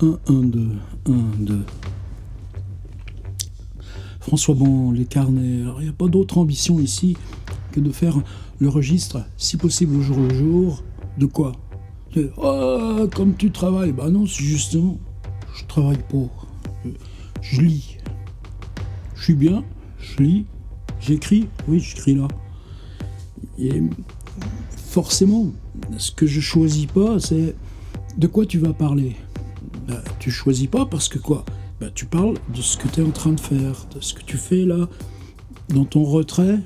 Un, 2, 1, 2. François Bon, les carnets. Alors, il n'y a pas d'autre ambition ici que de faire le registre, si possible au jour le jour, de quoi? Oh, comme tu travailles. Bah non, c'est justement, je travaille pas. Je lis. Je suis bien, je lis, j'écris. Oui, j'écris là. Et forcément, ce que je choisis pas, c'est de quoi tu vas parler. Bah, tu choisis pas parce que quoi? Bah, tu parles de ce que tu es en train de faire, de ce que tu fais là, dans ton retrait.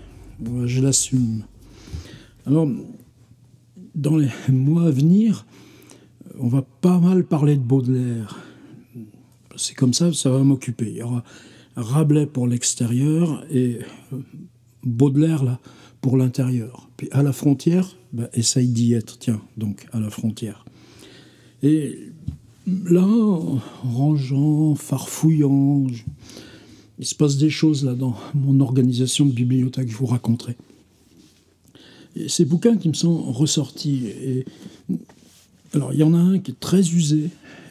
Ouais, je l'assume. Alors, dans les mois à venir, on va pas mal parler de Baudelaire. C'est comme ça va m'occuper. Il y aura Rabelais pour l'extérieur et Baudelaire là pour l'intérieur. Puis à la frontière, bah, essaye d'y être, tiens, donc à la frontière. Et là, en rangeant, farfouillant, il se passe des choses là dans mon organisation de bibliothèque, je vous raconterai. Et ces bouquins qui me sont ressortis. Et alors, il y en a un qui est très usé,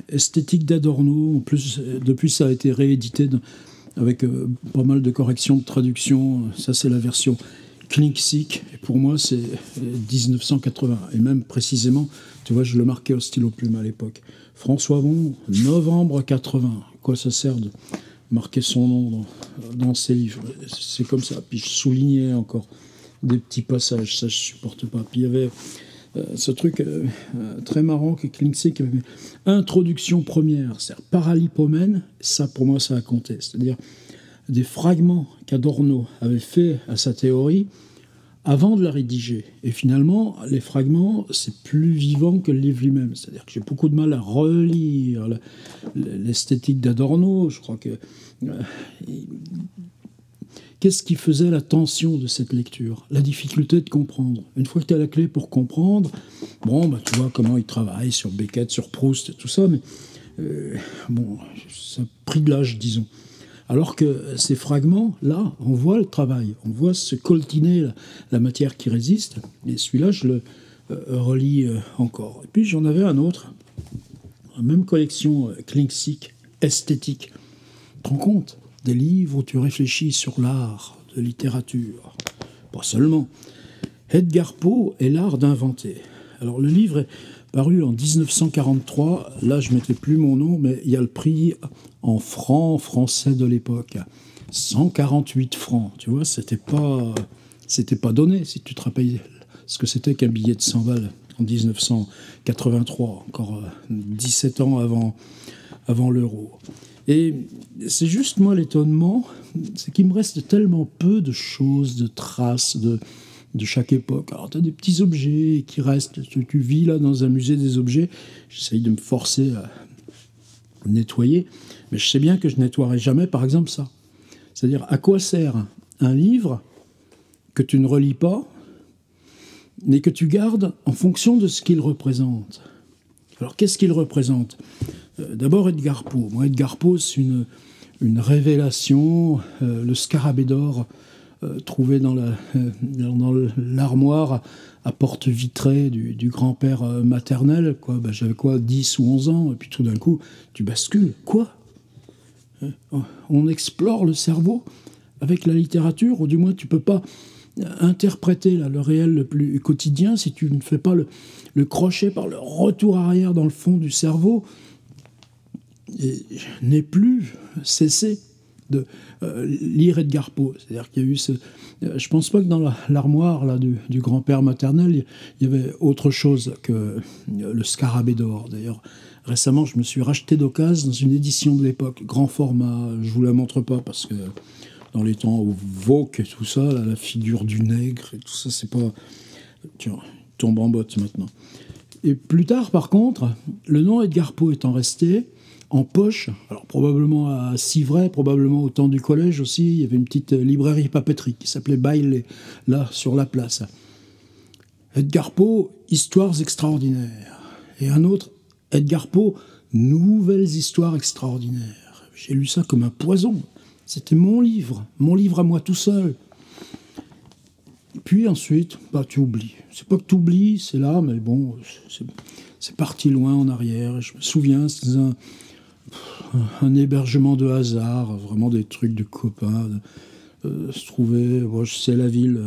Esthétique d'Adorno. En plus, depuis, ça a été réédité avec pas mal de corrections de traduction. Ça, c'est la version Klinck-Sick. Et pour moi, c'est 1980. Et même précisément, tu vois, je le marquais au stylo plume à l'époque. François Bon, novembre 80. Quoi ça sert de marquer son nom dans ses livres? C'est comme ça. Puis je soulignais encore des petits passages, ça je supporte pas. Puis il y avait ce truc très marrant que Klinck-Sick avait mis. Introduction première, c'est-à-dire paralipomène, ça pour moi ça a compté. C'est-à-dire des fragments qu'Adorno avait fait à sa théorie avant de la rédiger. Et finalement, les fragments, c'est plus vivant que le livre lui-même. C'est-à-dire que j'ai beaucoup de mal à relire l'esthétique d'Adorno. Je crois que... Qu'est-ce qui faisait la tension de cette lecture? La difficulté de comprendre. Une fois que tu as la clé pour comprendre, bon, bah, tu vois comment il travaille sur Beckett, sur Proust et tout ça, mais bon, ça a pris de l'âge, disons. Alors que ces fragments, là, on voit le travail, on voit se coltiner la matière qui résiste, et celui-là, je le relis encore. Et puis j'en avais un autre, la même collection Klinck-Sick, esthétique. Tu te rends compte? Des livres où tu réfléchis sur l'art de littérature. Pas seulement. Edgar Poe et l'art d'inventer. Alors le livre est paru en 1943. Là, je ne mettais plus mon nom, mais il y a le prix en francs français de l'époque. 148 francs. Tu vois, c'était pas donné, si tu te rappelles ce que c'était qu'un billet de 100 balles en 1983, encore 17 ans avant l'euro. Et c'est juste, moi, l'étonnement, c'est qu'il me reste tellement peu de choses, de traces de chaque époque. Alors, tu as des petits objets qui restent. Tu vis là dans un musée des objets. J'essaye de me forcer à nettoyer, mais je sais bien que je nettoierai jamais, par exemple, ça. C'est-à-dire, à quoi sert un livre que tu ne relis pas, mais que tu gardes en fonction de ce qu'il représente? Alors, qu'est-ce qu'il représente? D'abord, Edgar Poe. Moi, Edgar Poe, c'est une révélation. Le scarabée d'or trouvé dans l'armoire à porte vitrée du grand-père maternel. Quoi. Ben, j'avais 10 ou 11 ans, et puis tout d'un coup, tu bascules. Quoi? On explore le cerveau avec la littérature, ou du moins, tu ne peux pas interpréter le réel le plus quotidien si tu ne fais pas le crochet par le retour arrière dans le fond du cerveau. Et je n'ai plus cessé de lire Edgar Poe. C'est-à-dire qu'il y a eu je pense pas que dans l'armoire là, du grand-père maternel, il y avait autre chose que le scarabée d'or. D'ailleurs, récemment, je me suis racheté d'occasion dans une édition de l'époque, grand format. Je vous la montre pas parce que dans les temps où Vauque et tout ça, là, la figure du nègre et tout ça, c'est pas... Tiens, tombe en botte maintenant. Et plus tard, par contre, le nom Edgar Poe étant resté en poche, alors probablement à Civray, probablement au temps du collège aussi, il y avait une petite librairie papeterie qui s'appelait Bailey, là, sur la place. Edgar Poe, Histoires extraordinaires. Et un autre, Edgar Poe, Nouvelles histoires extraordinaires. J'ai lu ça comme un poison. C'était mon livre à moi tout seul. Puis ensuite, bah, tu oublies. C'est pas que tu oublies, c'est là, mais bon, c'est parti loin en arrière. Je me souviens, c'était un hébergement de hasard, vraiment des trucs de copains. Se trouver, bon, je sais la ville,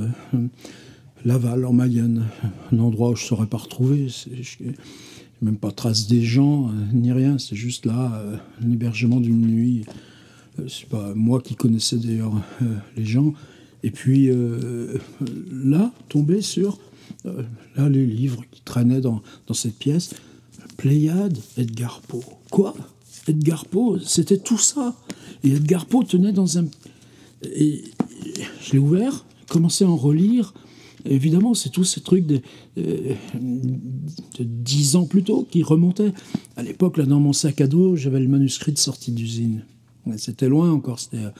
Laval en Mayenne, un endroit où je ne saurais pas retrouver. Même pas trace des gens, ni rien, c'est juste là, un hébergement d'une nuit. C'est pas moi qui connaissais d'ailleurs les gens. Et puis là, tombé sur là, les livres qui traînaient dans cette pièce. Pléiade, Edgar Poe. Quoi? Edgar Poe, c'était tout ça. Et Edgar Poe tenait dans un... Et je l'ai ouvert, commencé à en relire. Évidemment, c'est tous ces trucs de 10 ans plus tôt qui remontaient. À l'époque, là, dans mon sac à dos, j'avais le manuscrit de sortie d'usine. C'était loin encore, c'était à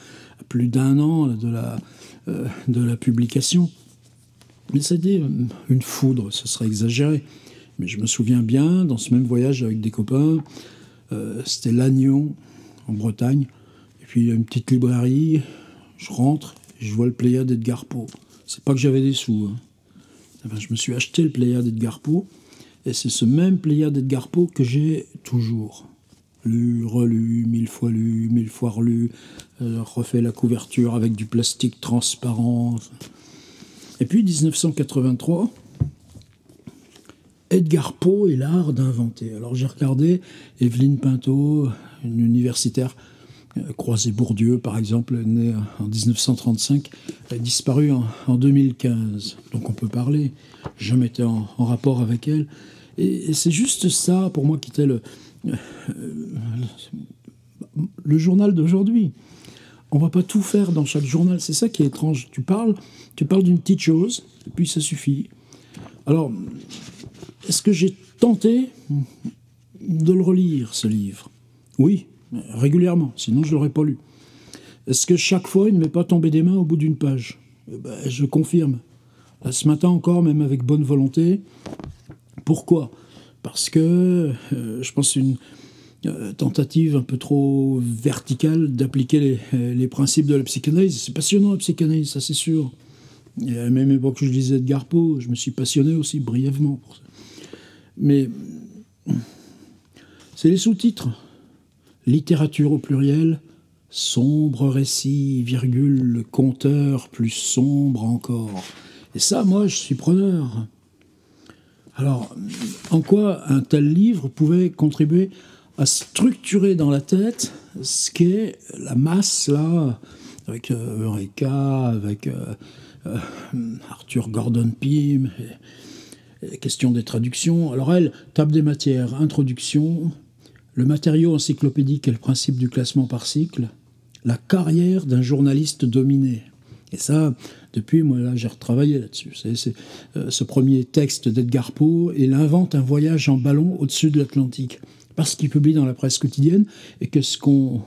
plus d'1 an de la publication. Mais c'était une foudre, ce serait exagéré. Mais je me souviens bien, dans ce même voyage avec des copains, c'était Lannion, en Bretagne. Et puis il y a une petite librairie, je rentre, et je vois le Pléiade d'Edgar Poe. C'est pas que j'avais des sous. Hein. Enfin, je me suis acheté le Pléiade d'Edgar Poe, et c'est ce même Pléiade d'Edgar Poe que j'ai toujours. Lu, relu, 1000 fois relu, refait la couverture avec du plastique transparent. Et puis 1983, Edgar Poe et l'art d'inventer. Alors j'ai regardé Evelyne Pinto, une universitaire, Croisé-Bourdieu par exemple, née en 1935, elle a disparu en 2015. Donc on peut parler, j'ai jamais été en rapport avec elle. Et c'est juste ça pour moi qui était le journal d'aujourd'hui. On ne va pas tout faire dans chaque journal, c'est ça qui est étrange. Tu parles d'une petite chose, et puis ça suffit. Alors, est-ce que j'ai tenté de le relire, ce livre? Oui, régulièrement, sinon je ne l'aurais pas lu. Est-ce que chaque fois, il ne m'est pas tombé des mains au bout d'une page? Je confirme. Ce matin encore, même avec bonne volonté. Pourquoi? Parce que je pense une tentative un peu trop verticale d'appliquer les principes de la psychanalyse. C'est passionnant la psychanalyse, ça c'est sûr. Et à la même époque que je lisais Edgar Poe, je me suis passionné aussi brièvement pour ça. Mais c'est les sous-titres. Littérature au pluriel, sombre récit, virgule, le conteur plus sombre encore. Et ça, moi, je suis preneur. Alors, en quoi un tel livre pouvait contribuer à structurer dans la tête ce qu'est la masse, là, avec Eureka, avec Arthur Gordon Pym, et question des traductions. Alors elle, table des matières, introduction, le matériau encyclopédique et le principe du classement par cycle, la carrière d'un journaliste dominé. Et ça, depuis, moi, là, j'ai retravaillé là-dessus. C'est ce premier texte d'Edgar Poe, il invente un voyage en ballon au-dessus de l'Atlantique. Parce qu'il publie dans la presse quotidienne, et que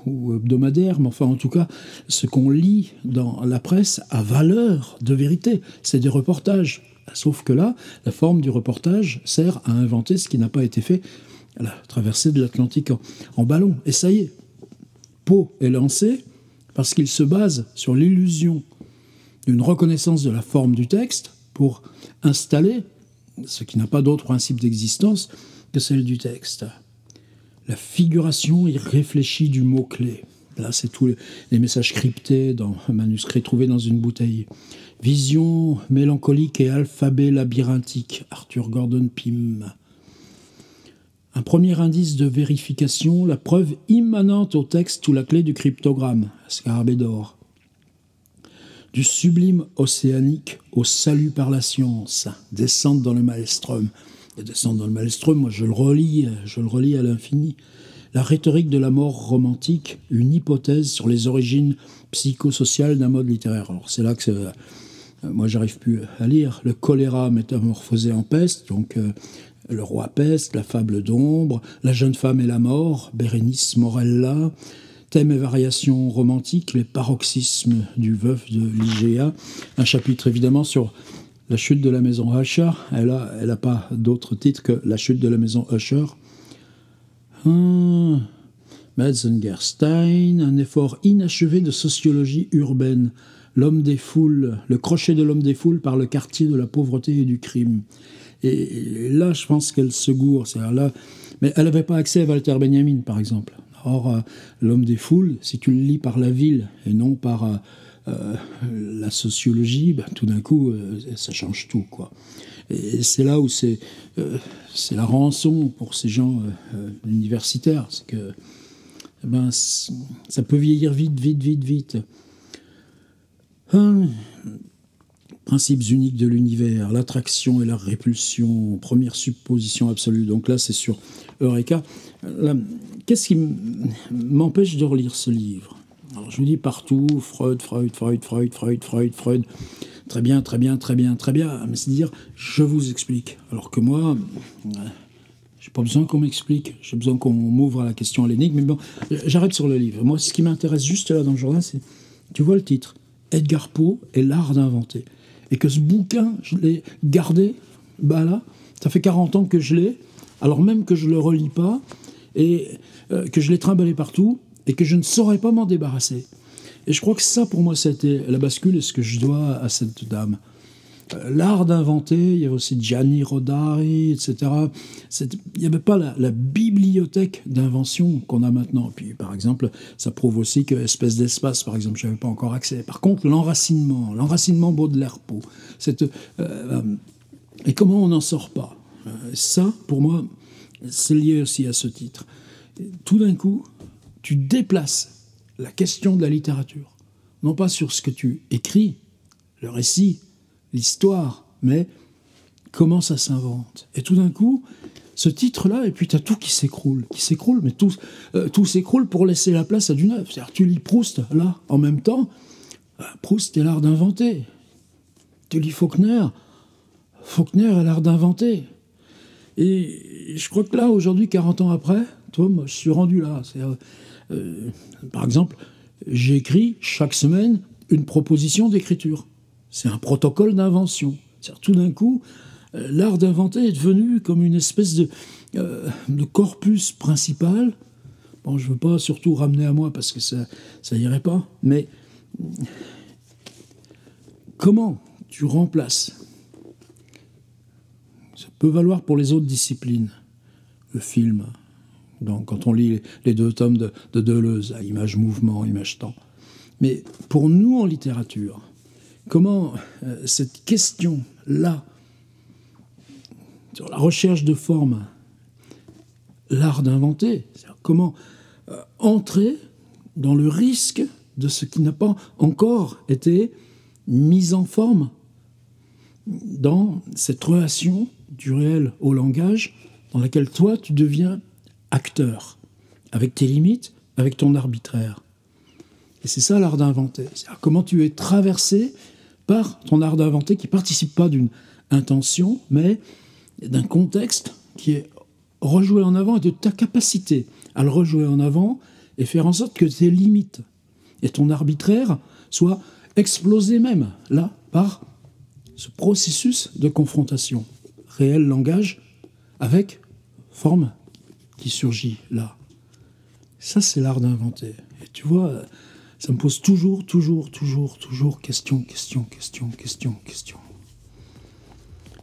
ou hebdomadaire, mais enfin, en tout cas, ce qu'on lit dans la presse a valeur de vérité. C'est des reportages. Sauf que là, la forme du reportage sert à inventer ce qui n'a pas été fait à la traversée de l'Atlantique en ballon. Et ça y est, Poe est lancé parce qu'il se base sur l'illusion d'une reconnaissance de la forme du texte pour installer ce qui n'a pas d'autre principe d'existence que celle du texte. La figuration irréfléchie du mot-clé. Là, c'est tous les messages cryptés dans un manuscrit trouvé dans une bouteille. Vision mélancolique et alphabet labyrinthique. Arthur Gordon Pym. Un premier indice de vérification, la preuve immanente au texte ou la clé du cryptogramme. Scarabée d'or. Du sublime océanique au salut par la science. Descente dans le maelstrom. Et descendre dans le maelstrom, moi je le relis à l'infini. La rhétorique de la mort romantique, une hypothèse sur les origines psychosociales d'un mode littéraire. Alors c'est là que moi j'arrive plus à lire. Le choléra métamorphosé en peste, donc le roi peste, la fable d'ombre, la jeune femme et la mort, Bérénice Morella, thèmes et variations romantiques, les paroxysmes du veuf de Ligéa, un chapitre évidemment sur la chute de la maison Usher. Elle a pas d'autre titre que La chute de la maison Usher. Metzengerstein, un effort inachevé de sociologie urbaine. L'homme des foules, le crochet de l'homme des foules par le quartier de la pauvreté et du crime. Et là, je pense qu'elle se gourre. Là, mais elle n'avait pas accès à Walter Benjamin, par exemple. Or, l'homme des foules, si tu le lis par la ville et non par la sociologie, ben, tout d'un coup, ça change tout, quoi. Et c'est là où c'est la rançon pour ces gens universitaires. C'est que ben, ça peut vieillir vite. Principes uniques de l'univers, l'attraction et la répulsion, première supposition absolue. Donc là, c'est sur Eureka. Qu'est-ce qui m'empêche de relire ce livre? Alors, je vous dis partout, Freud. Très bien. Mais c'est dire, je vous explique. Alors que moi, j'ai pas besoin qu'on m'explique. J'ai besoin qu'on m'ouvre à la question, à l'énigme. Mais bon, j'arrête sur le livre. Moi, ce qui m'intéresse juste là dans le journal, c'est, tu vois le titre, Edgar Poe et l'art d'inventer. Et que ce bouquin, je l'ai gardé, bah là, ça fait 40 ans que je l'ai, alors même que je ne le relis pas, et que je l'ai trimballé partout, et que je ne saurais pas m'en débarrasser. Et je crois que ça, pour moi, c'était la bascule, et ce que je dois à cette dame. L'art d'inventer, il y avait aussi Gianni Rodari, etc. Il n'y avait pas la bibliothèque d'invention qu'on a maintenant. Puis, par exemple, ça prouve aussi que Espèce d'espace, par exemple, je n'avais pas encore accès. Par contre, l'enracinement Baudelaire-Poe, et comment on n'en sort pas. Ça, pour moi, c'est lié aussi à ce titre. Tout d'un coup, tu déplaces la question de la littérature, non pas sur ce que tu écris, le récit, l'histoire, mais comment ça s'invente. Et tout d'un coup, ce titre-là, et puis tu as tout qui s'écroule, mais tout s'écroule pour laisser la place à du neuf. C'est-à-dire, tu lis Proust, là, en même temps, Proust est l'art d'inventer. Tu lis Faulkner est l'art d'inventer. Et je crois que là, aujourd'hui, 40 ans après, toi, moi, je suis rendu là. Par exemple, j'écris chaque semaine une proposition d'écriture. C'est un protocole d'invention. Tout d'un coup, l'art d'inventer est devenu comme une espèce de corpus principal. Bon, je ne veux pas surtout ramener à moi parce que ça irait pas, mais comment tu remplaces? Ça peut valoir pour les autres disciplines. Le film, donc, quand on lit les 2 tomes de Deleuze, à image-mouvement, image-temps. Mais pour nous, en littérature, comment cette question-là, sur la recherche de forme, l'art d'inventer, comment entrer dans le risque de ce qui n'a pas encore été mis en forme dans cette relation du réel au langage dans laquelle toi, tu deviens acteur, avec tes limites, avec ton arbitraire. Et c'est ça l'art d'inventer. C'est-à-dire comment tu es traversé par ton art d'inventer qui ne participe pas d'une intention, mais d'un contexte qui est rejoué en avant et de ta capacité à le rejouer en avant et faire en sorte que tes limites et ton arbitraire soient explosés même, là, par ce processus de confrontation. Réel langage avec forme qui surgit là. Ça, c'est l'art d'inventer. Et tu vois, ça me pose toujours question.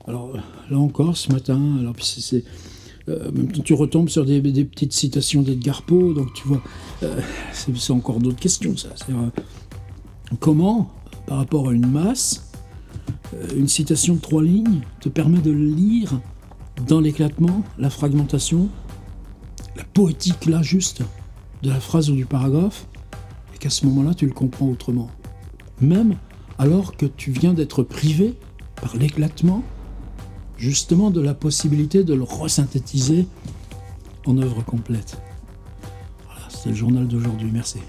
Alors, là encore, ce matin, alors, même tu retombes sur des petites citations d'Edgar Poe, donc tu vois, c'est encore d'autres questions, ça. Comment, par rapport à une masse, une citation de 3 lignes te permet de lire dans l'éclatement, la fragmentation, la poétique, là, juste, de la phrase ou du paragraphe, et qu'à ce moment-là, tu le comprends autrement. Même alors que tu viens d'être privé par l'éclatement, justement, de la possibilité de le resynthétiser en œuvre complète. Voilà, c'était le journal d'aujourd'hui. Merci.